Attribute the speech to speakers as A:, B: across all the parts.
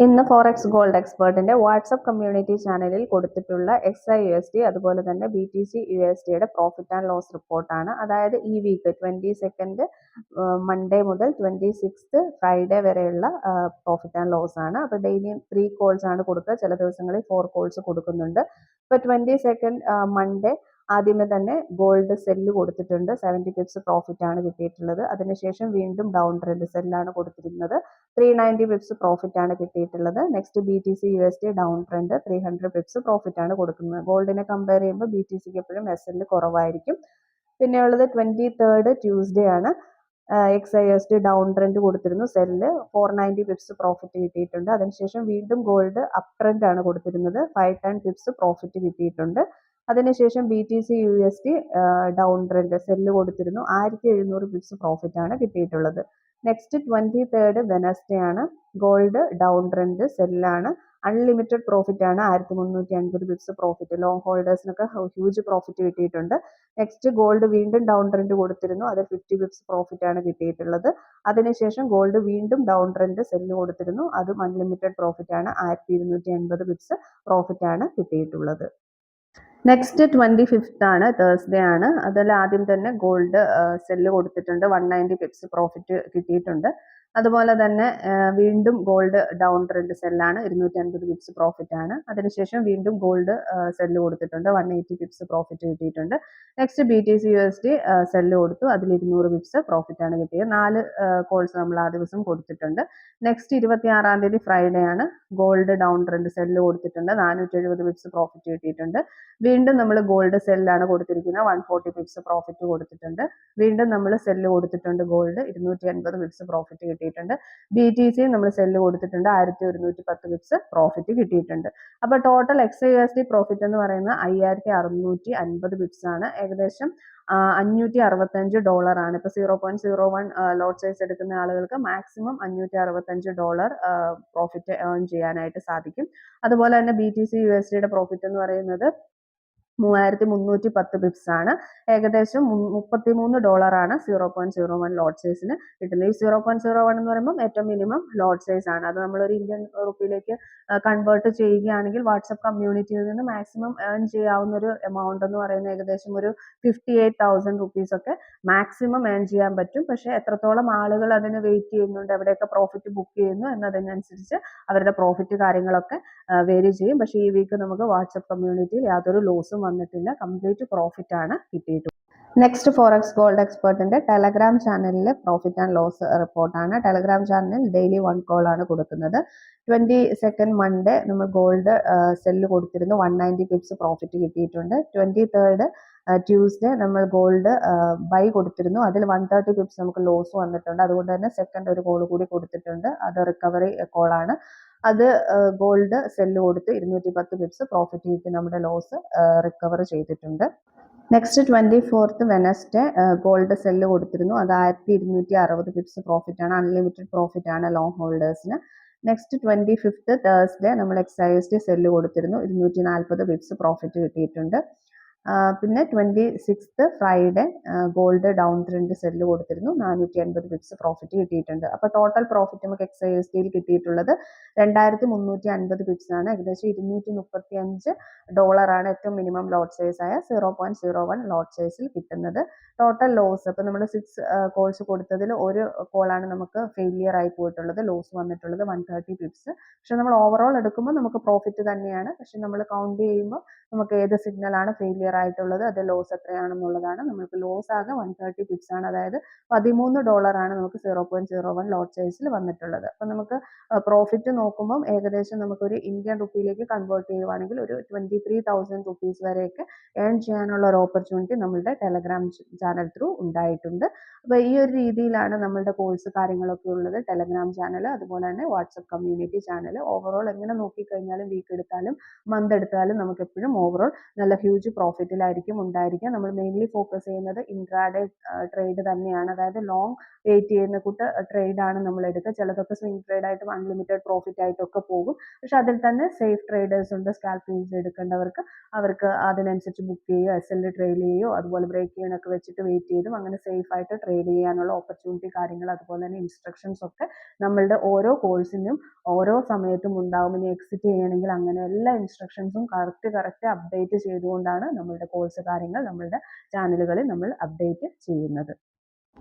A: ഇന്ന് forex gold എക്സ്പേർട്ടിന്റെ WhatsApp community ചാനലിൽ കൊടുത്തിട്ടുള്ള XI USD അതുപോലെ തന്നെ BTC USDയുടെ പ്രോഫിറ്റ് ആൻഡ് ലോസ് റിപ്പോർട്ടാണ്. അതായത് ഈ വീക്ക് 22nd മൺഡേ മുതൽ 26th ഫ്രൈഡേ വരെയുള്ള പ്രോഫിറ്റ് ആൻഡ് ലോസ് ആണ്. അപ്പോൾ ഡെയിലി 3 കോൾസ് ആണ് കൊടുക്കുക, ചില ദിവസങ്ങളിൽ 4 കോൾസ് കൊടുക്കുന്നുണ്ട്. ഇപ്പോൾ 22nd മൺഡേ ആദ്യമേ തന്നെ ഗോൾഡ് സെല്ല് കൊടുത്തിട്ടുണ്ട്, 70 പിപ്സ് പ്രോഫിറ്റ് ആണ് കിട്ടിയിട്ടുള്ളത്. അതിനുശേഷം വീണ്ടും ഡൗൺ ട്രെൻഡ് സെല്ലാണ് കൊടുത്തിരുന്നത്, 390 പിപ്സ് പ്രോഫിറ്റ് ആണ് കിട്ടിയിട്ടുള്ളത്. Next BTC USD down trend 300 pips profit ആണ് കൊടുക്കുന്നത്. ഗോൾഡിനെ കമ്പയർ ചെയ്യുമ്പോൾ BTCക്ക് എപ്പോഴും SL കുറവായിരിക്കും. പിന്നെയുള്ളത് 23rd ട്യൂസ്ഡേ ആണ്. XI USD ഡൗൺ ട്രെൻഡ് കൊടുത്തിരുന്നു, സെല്ല് 490 പിപ്സ് പ്രോഫിറ്റ് കിട്ടിയിട്ടുണ്ട്. അതിനുശേഷം വീണ്ടും ഗോൾഡ് അപ് ട്രെൻഡ് ആണ് കൊടുത്തിരുന്നത്, 510 പിപ്സ് പ്രോഫിറ്റ് കിട്ടിയിട്ടുണ്ട്. അതിനുശേഷം BTC USD down trend sell കൊടുത്തിരുന്നു, 1700 പിപ്സ് പ്രോഫിറ്റ് ആണ് കിട്ടിയിട്ടുള്ളത്. നെക്സ്റ്റ് 23rd വെനസ്ഡേ ആണ്. ഗോൾഡ് ഡൗൺ ട്രെൻഡ് സെല്ലാണ്, അൺലിമിറ്റഡ് പ്രോഫിറ്റ് ആണ്, 1350 പിപ്സ് പ്രോഫിറ്റ്. ലോങ് ഹോൾഡേഴ്സിനൊക്കെ ഹ്യൂജ് പ്രോഫിറ്റ് കിട്ടിയിട്ടുണ്ട്. നെക്സ്റ്റ് ഗോൾഡ് വീണ്ടും ഡൗൺ ട്രെൻഡ് കൊടുത്തിരുന്നു, അത് 50 പിപ്സ് പ്രോഫിറ്റ് ആണ് കിട്ടിയിട്ടുള്ളത്. അതിനുശേഷം ഗോൾഡ് വീണ്ടും ഡൗൺ ട്രെൻഡ് സെല്ല് കൊടുത്തിരുന്നു, അതും അൺലിമിറ്റഡ് പ്രോഫിറ്റ് ആണ്, 1280 പിപ്സ് പ്രോഫിറ്റ് ആണ് കിട്ടിയിട്ടുള്ളത്. നെക്സ്റ്റ് 25th ആണ്, തേഴ്സ്ഡേ ആണ്. അതിൽ ആദ്യം തന്നെ ഗോൾഡ് സെല്ല് കൊടുത്തിട്ടുണ്ട്, 190 പിപ്സ് പ്രോഫിറ്റ് കിട്ടിയിട്ടുണ്ട്. അതുപോലെ തന്നെ വീണ്ടും ഗോൾഡ് ഡൗൺ ട്രെൻഡ് സെല്ലാണ്, 250 പിപ്സ് പ്രോഫിറ്റ് ആണ്. അതിനുശേഷം വീണ്ടും ഗോൾഡ് സെല്ല് കൊടുത്തിട്ടുണ്ട്, 180 പിപ്സ് പ്രോഫിറ്റ് കിട്ടിയിട്ടുണ്ട്. നെക്സ്റ്റ് BTC USD സെല്ല് കൊടുത്തു, അതിൽ 200 പിപ്സ് പ്രോഫിറ്റ് ആണ് കിട്ടിയത്. 4 കോൾസ് നമ്മൾ ആ ദിവസം കൊടുത്തിട്ടുണ്ട്. നെക്സ്റ്റ് 26-ാം തീയതി ഫ്രൈഡേ ആണ്. ഗോൾഡ് ഡൗൺ ട്രെൻഡ് സെല്ല് കൊടുത്തിട്ടുണ്ട്, 470 പിപ്സ് പ്രോഫിറ്റ് കിട്ടിയിട്ടുണ്ട്. വീണ്ടും നമ്മൾ ഗോൾഡ് സെല്ലാണ് കൊടുത്തിരിക്കുന്നത്, 140 പിപ്സ് പ്രോഫിറ്റ് കൊടുത്തിട്ടുണ്ട്. വീണ്ടും നമ്മൾ സെല്ല് കൊടുത്തിട്ടുണ്ട് ഗോൾഡ്, 280 പിപ്സ് പ്രോഫിറ്റ് കിട്ടിയിട്ടുണ്ട്. BTC നമ്മൾ സെല്ല് കൊടുത്തിട്ടുണ്ട്, 1110 പിപ്സ് പ്രോഫിറ്റ് കിട്ടിയിട്ടുണ്ട്. അപ്പോൾ ടോട്ടൽ XI USD പ്രോഫിറ്റ് എന്ന് പറയുന്നത് 5650 പിപ്സ് ആണ്. ഏകദേശം $565 ആണ്. ഇപ്പോൾ 0.01 ലോട്ട് സൈസ് എടുക്കുന്ന ആളുകൾക്ക് മാക്സിമം $565 പ്രോഫിറ്റ് ഏൺ ചെയ്യാനായിട്ട് സാധിക്കും. അതുപോലെ തന്നെ BTC USDയുടെ പ്രോഫിറ്റ് എന്ന് പറയുന്നത് 3310 പിപ്സ് ആണ്. ഏകദേശം $33 ആണ് 0.01 ലോട്ട് സൈസിന് കിട്ടുന്നത്. ഈ 0.01 എന്ന് പറയുമ്പോൾ ഏറ്റവും മിനിമം ലോട്ട് സൈസ് ആണ്. അത് നമ്മളൊരു ഇന്ത്യൻ റുപ്പിയിലേക്ക് കൺവേർട്ട് ചെയ്യുകയാണെങ്കിൽ വാട്സപ്പ് കമ്മ്യൂണിറ്റിയിൽ നിന്ന് മാക്സിമം ഏൺ ചെയ്യാവുന്ന ഒരു എമൗണ്ട് എന്ന് പറയുന്നത് ഏകദേശം ഒരു 58,000 റുപ്പീസ് ഒക്കെ മാക്സിമം ഏൺ ചെയ്യാൻ പറ്റും. പക്ഷേ എത്രത്തോളം ആളുകൾ അതിന് വെയിറ്റ് ചെയ്യുന്നുണ്ട്, എവിടെയൊക്കെ പ്രോഫിറ്റ് ബുക്ക് ചെയ്യുന്നു എന്നതിനനുസരിച്ച് അവരുടെ പ്രോഫിറ്റ് കാര്യങ്ങളൊക്കെ വേരി ചെയ്യും. പക്ഷേ ഈ വീക്ക് നമുക്ക് വാട്സപ്പ് കമ്മ്യൂണിറ്റിയിൽ യാതൊരു ലോസും വന്നിട്ടില്ല, കംപ്ലീറ്റ് പ്രോഫിറ്റ് ആണ് കിട്ടിയിട്ടുള്ളത്. നെക്സ്റ്റ് ഫോറക്സ് ഗോൾഡ് എക്സ്പേർട്ടിന്റെ ടെലഗ്രാം ചാനലിലെ പ്രോഫിറ്റ് ആൻഡ് ലോസ് റിപ്പോർട്ടാണ്. ടെലഗ്രാം ചാനലിൽ ഡെയിലി 1 കോൾ ആണ് കൊടുക്കുന്നത്. 22nd മൺഡേ നമ്മൾ ഗോൾഡ് സെല്ല് കൊടുത്തിരുന്നു, 190 പിപ്സ് പ്രോഫിറ്റ് കിട്ടിയിട്ടുണ്ട്. 23rd ട്യൂസ്ഡേ നമ്മൾ ഗോൾഡ് ബൈ കൊടുത്തിരുന്നു, അതിൽ 130 പിപ്സ് നമുക്ക് ലോസ് വന്നിട്ടുണ്ട്. അതുകൊണ്ട് തന്നെ സെക്കൻഡ് ഒരു കോൾ കൂടി കൊടുത്തിട്ടുണ്ട്, അത് റിക്കവറി കോളാണ്. അത് ഗോൾഡ് സെല്ല് കൊടുത്ത് 210 പിപ്സ് പ്രോഫിറ്റ് കിട്ടി നമ്മുടെ ലോസ് റിക്കവർ ചെയ്തിട്ടുണ്ട്. Next 24th Wednesday gold sell കൊടുത്തിരുന്നു, അത് 1260 പിപ്സ് പ്രോഫിറ്റ് ആണ്, അൺലിമിറ്റഡ് പ്രോഫിറ്റ് ആണ് ലോങ് ഹോൾഡേഴ്സിന്. നെക്സ്റ്റ് 25th തേഴ്സ്ഡേ നമ്മൾ XI USD സെല്ല് കൊടുത്തിരുന്നു, 240 പിപ്സ് പ്രോഫിറ്റ് കിട്ടിയിട്ടുണ്ട്. പിന്നെ 26th Friday gold down trend sell കൊടുത്തിരുന്നു, 480 പിപ്സ് പ്രോഫിറ്റ് കിട്ടിയിട്ടുണ്ട്. അപ്പോൾ ടോട്ടൽ പ്രോഫിറ്റ് നമുക്ക് XI USDയിൽ കിട്ടിയിട്ടുള്ളത് 2350 പിപ്സ് ആണ്. ഏകദേശം $235 ആണ് ഏറ്റവും മിനിമം ലോട്ട് സൈസ് ആയ 0.01 ലോട്ട് സൈസിൽ കിട്ടുന്നത്. ടോട്ടൽ ലോസ് അപ്പോൾ നമ്മൾ 6 കോൾസ് കൊടുത്തതിൽ ഒരു കോളാണ് നമുക്ക് ഫെയിലിയർ ആയി പോയിട്ടുള്ളത്, ലോസ് വന്നിട്ടുള്ളത് 130 പിപ്സ്. പക്ഷെ നമ്മൾ ഓവറോൾ എടുക്കുമ്പോൾ നമുക്ക് പ്രോഫിറ്റ് തന്നെയാണ്. പക്ഷെ നമ്മൾ കൗണ്ട് ചെയ്യുമ്പോൾ നമുക്ക് ഏത് സിഗ്നലാണ് ഫെയിലിയർ ആയിട്ടുള്ളത്, അത് ലോസ് എത്രയാണെന്നുള്ളതാണ്. നമുക്ക് ലോസ് ആകെ 130 പിപ്സ് ആണ്, അതായത് $13 ആണ് നമുക്ക് 0.01 ലോട്ട് സൈസിൽ വന്നിട്ടുള്ളത്. അപ്പം നമുക്ക് പ്രോഫിറ്റ് നോക്കുമ്പോൾ ഏകദേശം നമുക്കൊരു ഇന്ത്യൻ റുപ്പിയിലേക്ക് കൺവേർട്ട് ചെയ്യുവാണെങ്കിൽ ഒരു 23,000 റുപ്പീസ് വരെയൊക്കെ ഏൺ ചെയ്യാനുള്ള ഒരു ഓപ്പർച്യൂണിറ്റി നമ്മളുടെ ടെലഗ്രാം ചാനൽ ത്രൂ ഉണ്ടായിട്ടുണ്ട്. അപ്പോൾ ഈ ഒരു രീതിയിലാണ് നമ്മളുടെ കോഴ്സ് കാര്യങ്ങളൊക്കെ ഉള്ളത്. ടെലഗ്രാം ചാനൽ, അതുപോലെ തന്നെ വാട്സപ്പ് കമ്മ്യൂണിറ്റി ചാനൽ. ഓവറോൾ എങ്ങനെ നോക്കിക്കഴിഞ്ഞാലും വീക്ക് എടുത്താലും മന്ത് എടുത്താലും നമുക്ക് എപ്പോഴും ഓവറോൾ നല്ല ഹ്യൂജ് പ്രോഫിറ്റ് പ്രോഫിറ്റിലായിരിക്കും ഉണ്ടായിരിക്കുക. നമ്മൾ മെയിൻലി ഫോക്കസ് ചെയ്യുന്നത് ഇൻട്രാഡേ ട്രേഡ് തന്നെയാണ്. അതായത് ലോങ് വെയിറ്റ് ചെയ്യുന്ന കൂട്ട് ട്രേഡാണ് നമ്മൾ എടുക്കുക. ചിലതൊക്കെ സ്വിംഗ് ട്രേഡ് ആയിട്ടും അൺലിമിറ്റഡ് പ്രോഫിറ്റ് ആയിട്ടൊക്കെ പോകും. പക്ഷെ അതിൽ തന്നെ സേഫ് ട്രേഡേഴ്സ് ഉണ്ട്. സ്കാൽപ്പിംഗ് എടുക്കേണ്ടവർക്ക് അവർക്ക് അതിനനുസരിച്ച് ബുക്ക് ചെയ്യുകയോ SL ട്രേഡ് ചെയ്യുകയോ അതുപോലെ ബ്രേക്ക് ചെയ്യാനൊക്കെ വെച്ചിട്ട് വെയിറ്റ് ചെയ്തും അങ്ങനെ സേഫ് ആയിട്ട് ട്രേഡ് ചെയ്യാനുള്ള ഓപ്പർച്യൂണിറ്റി കാര്യങ്ങൾ അതുപോലെ തന്നെ ഇൻസ്ട്രക്ഷൻസ് ഒക്കെ നമ്മളുടെ ഓരോ കോഴ്സിനും ഓരോ സമയത്തും ഉണ്ടാവും. ഇനി എക്സിറ്റ് ചെയ്യണമെങ്കിൽ അങ്ങനെ എല്ലാ ഇൻസ്ട്രക്ഷൻസും കറക്റ്റ് അപ്ഡേറ്റ് ചെയ്തുകൊണ്ടാണ് നമ്മളുടെ കോഴ്സ് കാര്യങ്ങൾ നമ്മളുടെ ചാനലുകളിൽ നമ്മൾ അപ്ഡേറ്റ് ചെയ്യുന്നത്.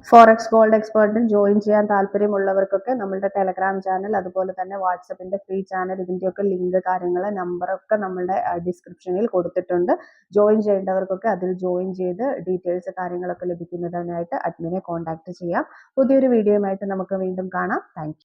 A: ഫോറക്സ് ഗോൾഡ് എക്സ്പേർട്ടിൽ ജോയിൻ ചെയ്യാൻ താല്പര്യമുള്ളവർക്കൊക്കെ നമ്മളുടെ ടെലഗ്രാം ചാനൽ അതുപോലെ തന്നെ വാട്സപ്പിന്റെ ഫ്രീ ചാനൽ ഇതിൻ്റെയൊക്കെ ലിങ്ക് കാര്യങ്ങൾ നമ്പറൊക്കെ നമ്മളുടെ ഡിസ്ക്രിപ്ഷനിൽ കൊടുത്തിട്ടുണ്ട്. ജോയിൻ ചെയ്യേണ്ടവർക്കൊക്കെ അതിൽ ജോയിൻ ചെയ്ത് ഡീറ്റെയിൽസ് കാര്യങ്ങളൊക്കെ ലഭിക്കുന്നതിനായിട്ട് അഡ്മിനെ കോൺടാക്ട് ചെയ്യാം. പുതിയൊരു വീഡിയോയുമായിട്ട് നമുക്ക് വീണ്ടും കാണാം. താങ്ക്